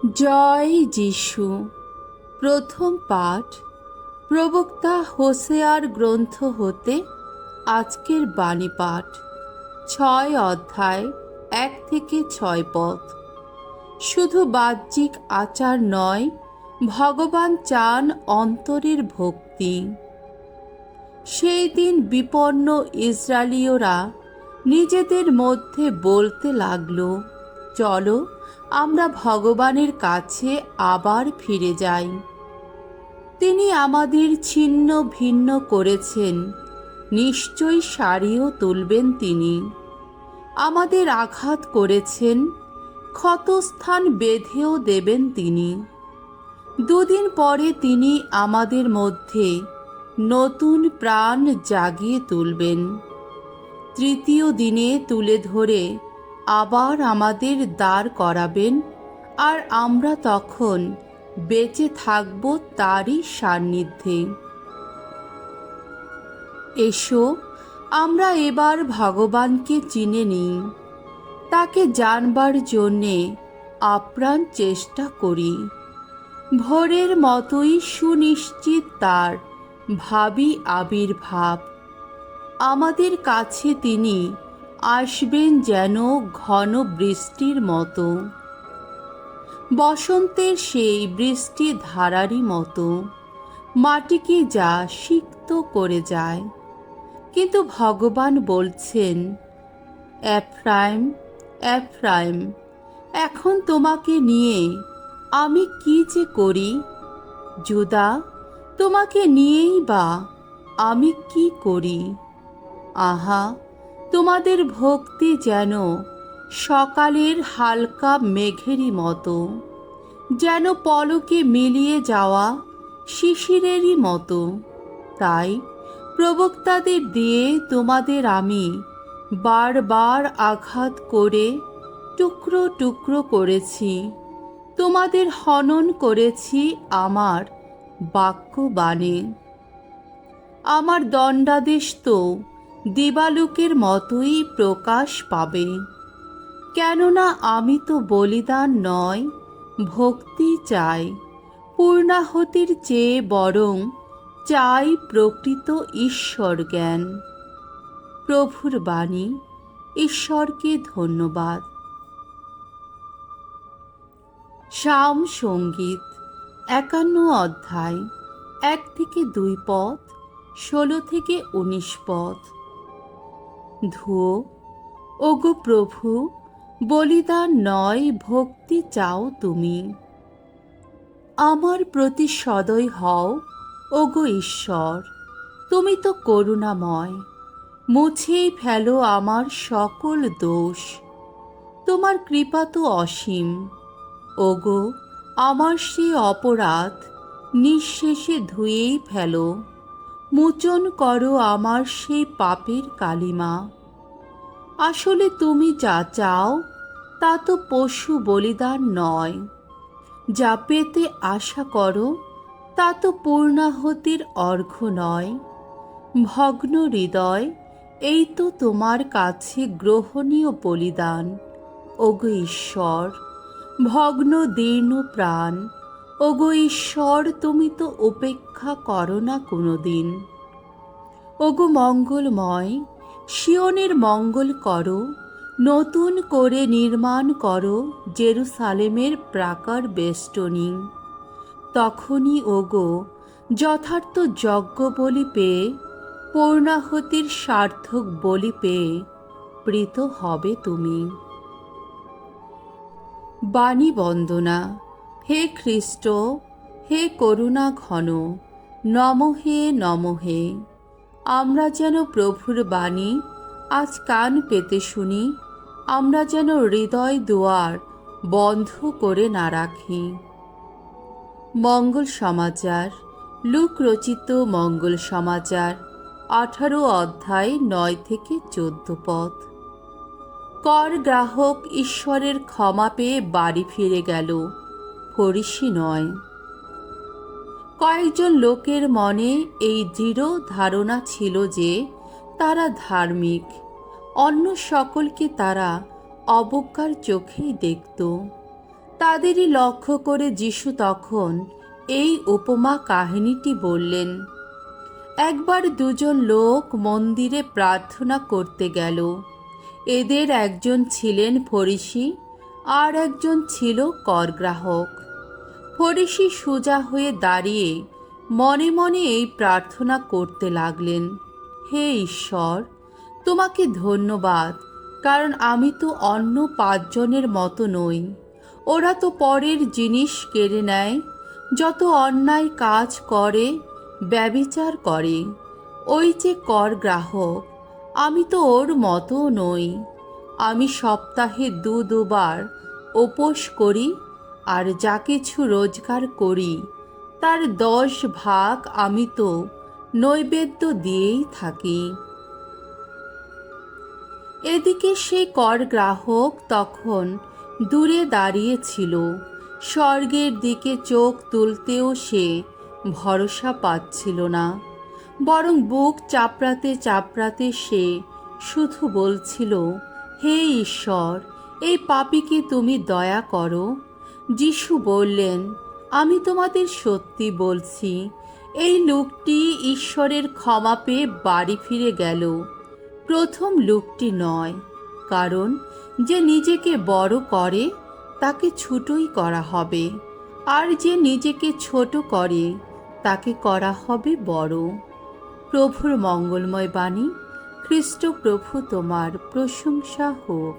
জয় যিশু। প্রথম পাঠ প্রবক্তা হোসেয়ার গ্রন্থ হতে আজকের বাণী পাঠ 6 অধ্যায় 1 থেকে 6 পদ। শুধু বাহ্যিক আচার নয়, ভগবান চান অন্তরের ভক্তি। সেই দিন বিপন্ন ইসরায়েলীয়রা নিজেদের মধ্যে বলতে লাগল, চলো আমরা ভগবানের কাছে আবার ফিরে যাই। তিনি আমাদের ছিন্ন ভিন্ন করেছেন, নিশ্চয়ই সারিয়েও তুলবেন তিনি। আমাদের আঘাত করেছেন, ক্ষতস্থান বেঁধেও দেবেন তিনি। দুদিন পরে তিনি আমাদের মধ্যে নতুন প্রাণ জাগিয়ে তুলবেন। তৃতীয় দিনে তুলে ধরে আবার আমাদের দাঁড় করাবেন, আর আমরা তখন বেঁচে থাকব তারই সান্নিধ্যে। এসো আমরা এবার ভগবানকে চিনে নিই, তাকে জানবার জন্যে আপ্রাণ চেষ্টা করি। ভোরের মতোই সুনিশ্চিত তার ভাবী আবির্ভাব। আমাদের কাছে তিনি আসবেন যেন ঘন বৃষ্টির মতো, বসন্তের সেই বৃষ্টি ধারারই মতো মাটিকে যা সিক্ত করে যায়। কিন্তু ভগবান বলছেন, এফ্রাইম, এফ্রাইম, এখন তোমাকে নিয়ে আমি কি যে করি? জুদা, তোমাকে নিয়েই বা আমি কি করি? আহা, তোমাদের ভক্তি যেন সকালের হালকা মেঘেরই মতো, যেন পলকে মিলিয়ে যাওয়া শিশিরেরই মতো। তাই প্রবক্তাদের দিয়ে তোমাদের আমি বারবার আঘাত করে টুকরো টুকরো করেছি, তোমাদের হনন করেছি আমার বাক্যবাণে। আমার দণ্ডাদেশ তো দিবালোকের মতোই প্রকাশ পাবে, কেননা আমি তো বলিদান নয়, ভক্তি চাই। পূর্ণাহতির চেয়ে বরং চাই প্রকৃত ঈশ্বর জ্ঞান। প্রভুর বাণী। ঈশ্বরকে ধন্যবাদ। সাম সঙ্গীত 51 অধ্যায় 1 থেকে 2 পদ, 16 থেকে 19 পদ। ধুয়ো, ওগো প্রভু, বলিদান নয়, ভক্তি চাও তুমি। আমার প্রতি সদয় হও, ওগো ঈশ্বর, তুমি তো করুণাময়। মুছেই ফেলো আমার সকল দোষ, তোমার কৃপা তো অসীম। ওগো, আমার সেই অপরাধ নিঃশেষে ধুয়েই ফেলো, মোচন করো আমার সেই পাপের কালিমা। আসলে তুমি যা চাও তা তো পশু বলিদান নয়, যা পেতে আশা করো তা তো পূর্ণাহতির অর্ঘ্য নয়। ভগ্ন হৃদয়, এই তো তোমার কাছে গ্রহণীয় বলিদান, ওগো ঈশ্বর। ভগ্ন দীর্ণ প্রাণ, ওগো ঈশ্বর, তুমি তো উপেক্ষা করো না কোনোদিন। ওগো মঙ্গলময়, সিয়নের মঙ্গল করো, নতুন করে নির্মাণ করো জেরুসালেমের প্রাকার বেষ্টনী। তখনই ওগো যথার্থ যজ্ঞ বলি পেয়ে, পূর্ণাহতির সার্থক বলি পেয়ে প্রীত হবে তুমি। বাণী বন্দনা। হে খ্রিস্ট, হে করুণা ঘন, নমঃ নমঃ। আমরা যেন প্রভুর বাণী আজ কান পেতে শুনি, আমরা যেন হৃদয় দুয়ার বন্ধ করে না রাখি। মঙ্গল সমাচার। লূক রচিত মঙ্গল সমাচার 18 অধ্যায় 9 থেকে 14 পদ। কর গ্রাহক ঈশ্বরের ক্ষমা পেয়ে বাড়ি ফিরে গেল, ফরিসি নয়। কয়েকজন লোকের মনে এই দৃঢ় ধারণা ছিল যে তারা ধার্মিক, অন্য সকলকে তারা অবজ্ঞার চোখেই দেখত। তাদেরই লক্ষ্য করে যিশু তখন এই উপমা কাহিনীটি বললেন। একবার দুজন লোক মন্দিরে প্রার্থনা করতে গেল। এদের একজন ছিলেন ফরিসি আর একজন ছিল করগ্রাহক। ফরিসি সোজা হয়ে দাঁড়িয়ে মনে মনে এই প্রার্থনা করতে লাগলেন, হে ঈশ্বর, তোমাকে ধন্যবাদ, কারণ আমি তো অন্য 5 জনের মতো নই। ওরা তো পরের জিনিস কেড়ে নেয়, যত অন্যায় কাজ করে, ব্যভিচার করে। ওই যে কর গ্রাহক, আমি তো ওর মতো নই। আমি সপ্তাহে দুবার উপোস করি, আর যা কিছু রোজগার করি তার 10 ভাগ আমি তো নৈবেদ্য দিয়েই থাকি। এদিকে সেই কর গ্রাহক তখন দূরে দাঁড়িয়েছিল। স্বর্গের দিকে চোখ তুলতেও সে ভরসা পাচ্ছিল না, বরং বুক চাপড়াতে চাপড়াতে সে শুধু বলছিল, হে ঈশ্বর, এই পাপীকে তুমি দয়া করো। যিশু বললেন, আমি তোমাদের সত্যি বলছি, এই লোকটি ঈশ্বরের ক্ষমা পেয়ে বাড়ি ফিরে গেল, প্রথম লোকটি নয়। কারণ যে নিজেকে বড় করে তাকে ছোটই করা হবে, আর যে নিজেকে ছোট করে তাকে করা হবে বড়। প্রভুর মঙ্গলময় বাণী। খ্রিস্ট প্রভু তোমার প্রশংসা হোক।